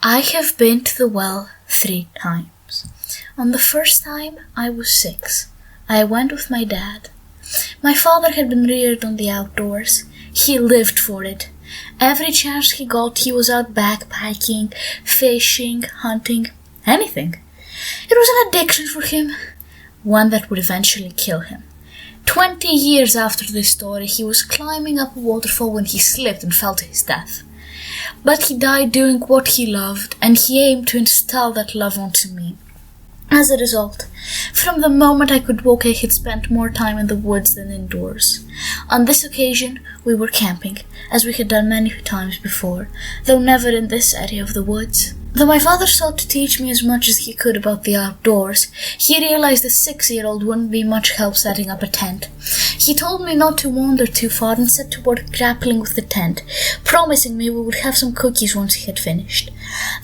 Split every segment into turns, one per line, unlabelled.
I have been to the well 3 times. On the first time, I was 6. I went with my dad. My father had been reared on the outdoors. He lived for it. Every chance he got, he was out backpacking, fishing, hunting, anything. It was an addiction for him, one that would eventually kill him. 20 years after this story, he was climbing up a waterfall when he slipped and fell to his death. But he died doing what he loved, and he aimed to instill that love onto me. As a result, from the moment I could walk, I had spent more time in the woods than indoors. On this occasion, we were camping, as we had done many times before, though never in this area of the woods. Though my father sought to teach me as much as he could about the outdoors, he realized a 6-year-old wouldn't be much help setting up a tent. He told me not to wander too far and set to work grappling with the tent, promising me we would have some cookies once he had finished.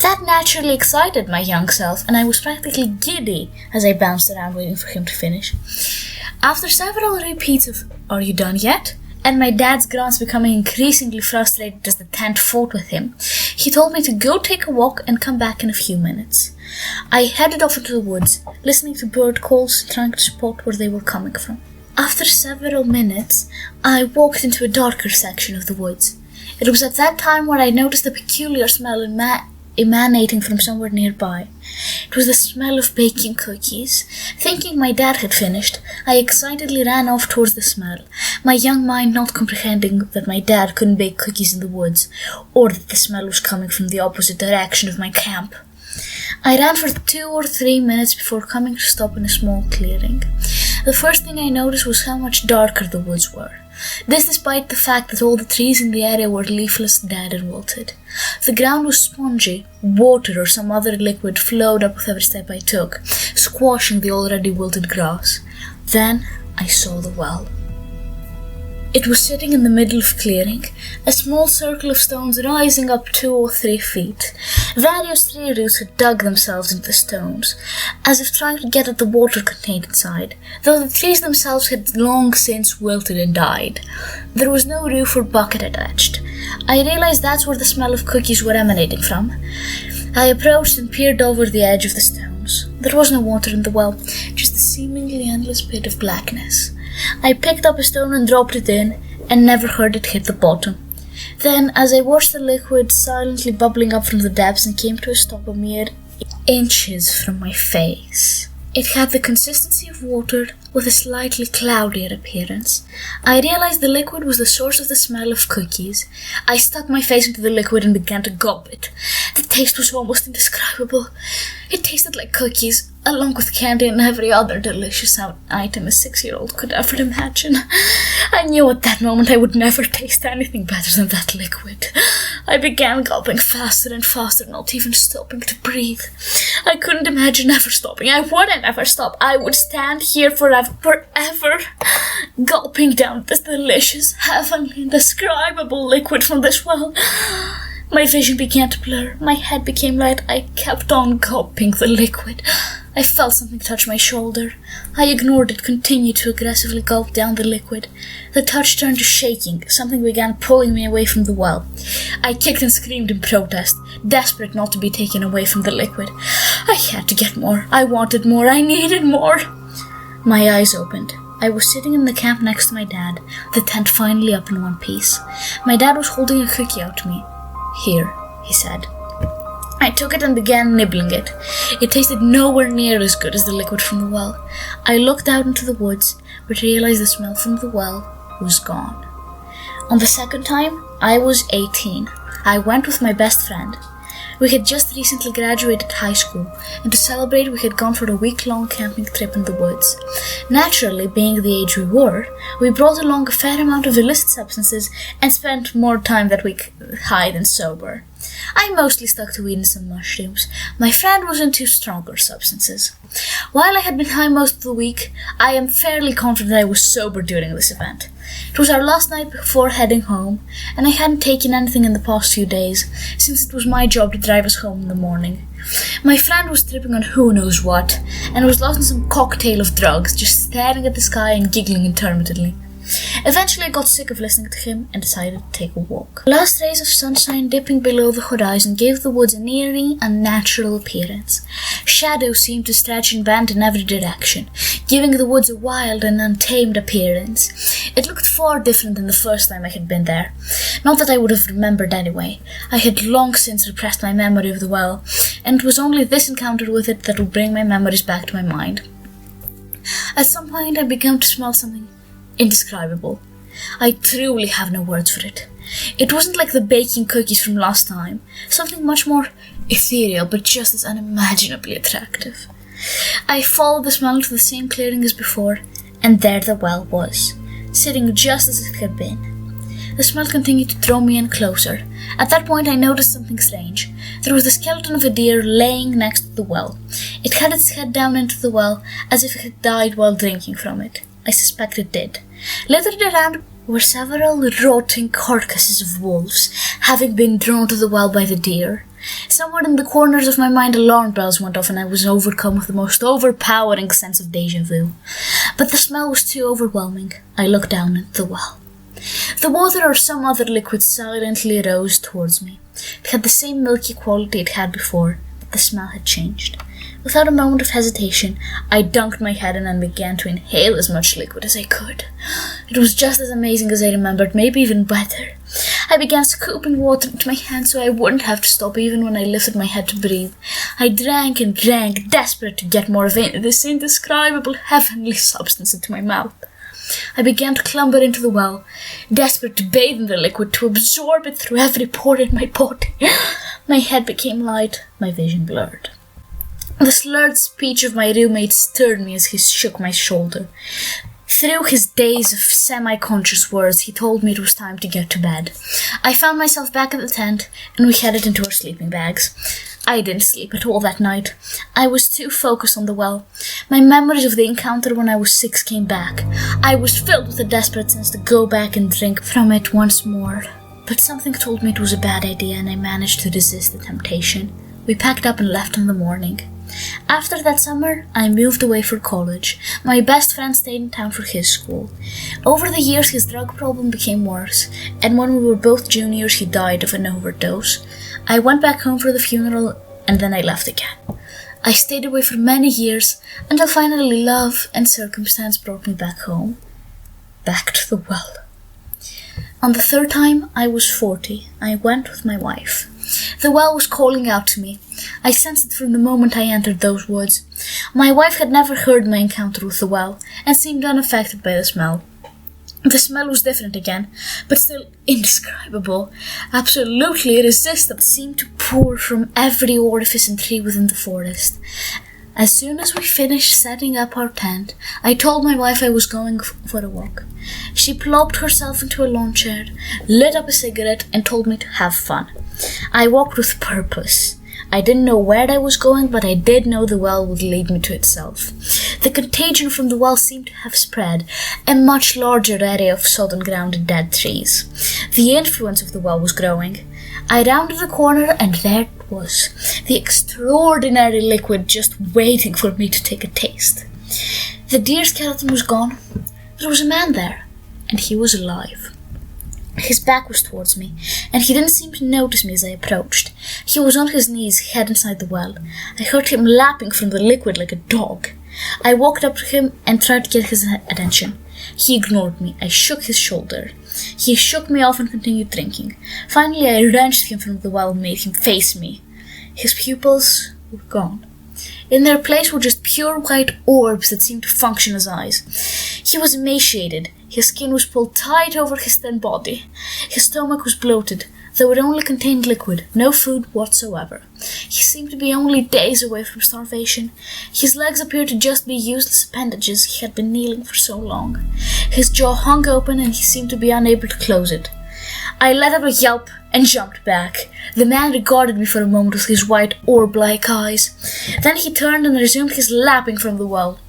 That naturally excited my young self, and I was practically giddy as I bounced around waiting for him to finish. After several repeats of, "Are you done yet?" and my dad's grunts becoming increasingly frustrated as the tent fought with him, he told me to go take a walk and come back in a few minutes. I headed off into the woods, listening to bird calls, trying to spot where they were coming from. After several minutes, I walked into a darker section of the woods. It was at that time where I noticed a peculiar smell emanating from somewhere nearby. It was the smell of baking cookies. Thinking my dad had finished, I excitedly ran off towards the smell, my young mind not comprehending that my dad couldn't bake cookies in the woods, or that the smell was coming from the opposite direction of my camp. I ran for 2 or 3 minutes before coming to stop in a small clearing. The first thing I noticed was how much darker the woods were. This despite the fact that all the trees in the area were leafless, dead and wilted. The ground was spongy. Water or some other liquid flowed up with every step I took, squashing the already wilted grass. Then I saw the well. It was sitting in the middle of clearing, a small circle of stones rising up 2 or 3 feet. Various tree roots had dug themselves into the stones, as if trying to get at the water contained inside, though the trees themselves had long since wilted and died. There was no roof or bucket attached. I realized that's where the smell of cookies were emanating from. I approached and peered over the edge of the stones. There was no water in the well, just a seemingly endless pit of blackness. I picked up a stone and dropped it in, and never heard it hit the bottom. Then, as I watched the liquid silently bubbling up from the depths and came to a stop a mere inches from my face, it had the consistency of water with a slightly cloudier appearance. I realized the liquid was the source of the smell of cookies. I stuck my face into the liquid and began to gulp it. The taste was almost indescribable. It tasted like cookies, along with candy and every other delicious item a 6-year-old could ever imagine. I knew at that moment I would never taste anything better than that liquid. I began gulping faster and faster, not even stopping to breathe. I couldn't imagine ever stopping. I wouldn't ever stop. I would stand here forever, gulping down this delicious, heavenly, indescribable liquid from this well. My vision began to blur. My head became light. I kept on gulping the liquid. I felt something touch my shoulder. I ignored it, continued to aggressively gulp down the liquid. The touch turned to shaking. Something began pulling me away from the well. I kicked and screamed in protest, desperate not to be taken away from the liquid. I had to get more. I wanted more. I needed more. My eyes opened. I was sitting in the camp next to my dad, the tent finally up in one piece. My dad was holding a cookie out to me. "Here," he said. I took it and began nibbling it. It tasted nowhere near as good as the liquid from the well. I looked out into the woods, but realized the smell from the well was gone. On the second time, I was 18. I went with my best friend. We had just recently graduated high school, and to celebrate we had gone for a week-long camping trip in the woods. Naturally, being the age we were, we brought along a fair amount of illicit substances and spent more time that week high than sober. I mostly stuck to weed and some mushrooms. My friend was into stronger substances. While I had been high most of the week, I am fairly confident I was sober during this event. It was our last night before heading home, and I hadn't taken anything in the past few days, since it was my job to drive us home in the morning. My friend was tripping on who knows what, and was lost in some cocktail of drugs, just staring at the sky and giggling intermittently. Eventually I got sick of listening to him and decided to take a walk. The last rays of sunshine dipping below the horizon gave the woods an eerie, unnatural appearance. Shadows seemed to stretch and bend in every direction, giving the woods a wild and untamed appearance. It looked far different than the first time I had been there. Not that I would have remembered anyway. I had long since repressed my memory of the well, and it was only this encounter with it that would bring my memories back to my mind. At some point I began to smell something indescribable. I truly have no words for it. It wasn't like the baking cookies from last time, something much more ethereal but just as unimaginably attractive. I followed the smell to the same clearing as before, and there the well was, sitting just as it had been. The smell continued to draw me in closer. At that point I noticed something strange. There was the skeleton of a deer laying next to the well. It had its head down into the well, as if it had died while drinking from it. I suspect it did. Littered around were several rotting carcasses of wolves, having been drawn to the well by the deer. Somewhere in the corners of my mind alarm bells went off and I was overcome with the most overpowering sense of déjà vu. But the smell was too overwhelming. I looked down into the well. The water or some other liquid silently rose towards me. It had the same milky quality it had before, but the smell had changed. Without a moment of hesitation, I dunked my head in and began to inhale as much liquid as I could. It was just as amazing as I remembered, maybe even better. I began scooping water into my hand so I wouldn't have to stop even when I lifted my head to breathe. I drank and drank, desperate to get more of this indescribable heavenly substance into my mouth. I began to clamber into the well, desperate to bathe in the liquid, to absorb it through every pore in my body. My head became light, my vision blurred. The slurred speech of my roommate stirred me as he shook my shoulder. Through his daze of semi-conscious words, he told me it was time to get to bed. I found myself back at the tent, and we headed into our sleeping bags. I didn't sleep at all that night. I was too focused on the well. My memories of the encounter when I was 6 came back. I was filled with a desperate sense to go back and drink from it once more. But something told me it was a bad idea, and I managed to resist the temptation. We packed up and left in the morning. After that summer, I moved away for college. My best friend stayed in town for his school. Over the years, his drug problem became worse, and when we were both juniors, he died of an overdose. I went back home for the funeral, and then I left again. I stayed away for many years, until finally love and circumstance brought me back home. Back to the well. On the third time, I was 40. I went with my wife. The well was calling out to me. I sensed it from the moment I entered those woods. My wife had never heard my encounter with the well, and seemed unaffected by the smell. The smell was different again, but still indescribable, absolutely irresistible. It seemed to pour from every orifice and tree within the forest. As soon as we finished setting up our tent, I told my wife I was going for a walk. She plopped herself into a lawn chair, lit up a cigarette, and told me to have fun. I walked with purpose. I didn't know where I was going, but I did know the well would lead me to itself. The contagion from the well seemed to have spread, a much larger area of sodden ground and dead trees. The influence of the well was growing. I rounded the corner, and there it was, the extraordinary liquid just waiting for me to take a taste. The deer skeleton was gone. There was a man there, and he was alive. His back was towards me, and he didn't seem to notice me as I approached. He was on his knees, head inside the well. I heard him lapping from the liquid like a dog. I walked up to him and tried to get his attention. He ignored me. I shook his shoulder. He shook me off and continued drinking. Finally, I wrenched him from the well and made him face me. His pupils were gone. In their place were just pure white orbs that seemed to function as eyes. He was emaciated. His skin was pulled tight over his thin body. His stomach was bloated, though it only contained liquid, no food whatsoever. He seemed to be only days away from starvation. His legs appeared to just be useless appendages. He had been kneeling for so long. His jaw hung open and he seemed to be unable to close it. I let out a yelp and jumped back. The man regarded me for a moment with his white orb-like eyes. Then he turned and resumed his lapping from the well.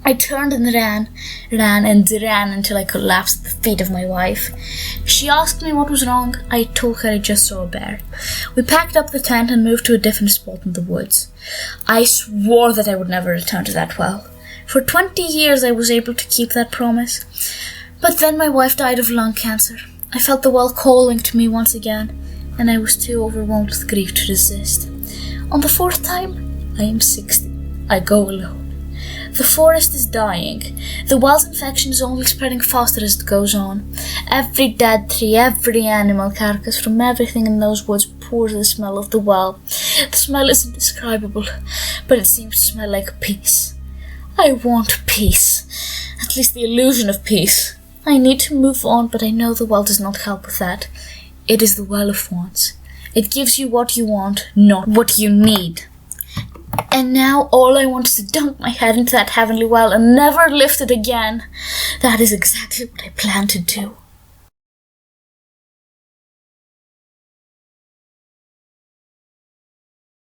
I turned and ran until I collapsed at the feet of my wife. She asked me what was wrong. I told her I just saw a bear. We packed up the tent and moved to a different spot in the woods. I swore that I would never return to that well. For 20 years I was able to keep that promise. But then my wife died of lung cancer. I felt the well calling to me once again, and I was too overwhelmed with grief to resist. On the 4th time, I am 60. I go alone. The forest is dying. The well's infection is only spreading faster as it goes on. Every dead tree, every animal carcass from everything in those woods pours the smell of the well. The smell is indescribable, but it seems to smell like peace. I want peace. At least the illusion of peace. I need to move on, but I know the well does not help with that. It is the well of wants. It gives you what you want, not what you need. And now all I want is to dunk my head into that heavenly well and never lift it again. That is exactly what I plan to do.